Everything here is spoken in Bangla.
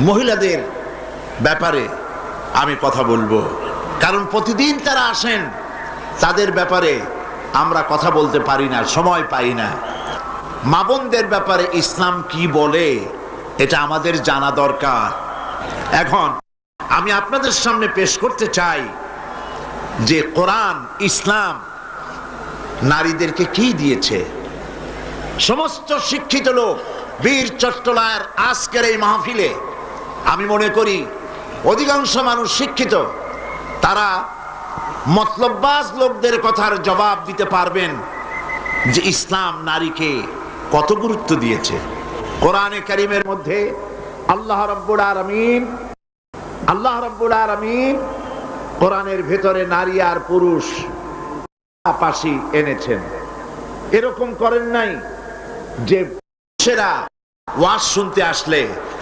মহিলাদের ব্যাপারে আমি কথা বলবো, কারণ প্রতিদিন তারা আসেন, তাদের ব্যাপারে আমরা কথা বলতে পারি না, সময় পাই না। মা বোনদের ব্যাপারে ইসলাম কি বলে এটা আমাদের জানা দরকার। এখন আমি আপনাদের সামনে পেশ করতে চাই যে কোরআন, ইসলাম নারীদেরকে কি দিয়েছে। সমস্ত শিক্ষিত লোক বীর চট্টলার আজকের এই মাহফিলে আমি মনে করি অধিকাংশ মানুষ শিক্ষিত, তারা মতলববাজ লোকদের কথার জবাব দিতে পারবেন যে ইসলাম নারীকে কত গুরুত্ব দিয়েছে। কোরআনে কারীমের মধ্যে আল্লাহ রাব্বুল আলামিন কোরআনের ভেতরে নারী আর পুরুষ পাশাপাশি এনেছেন। এরকম করেন নাই যে পুরুষেরা ওয়াজ শুনতে আসলে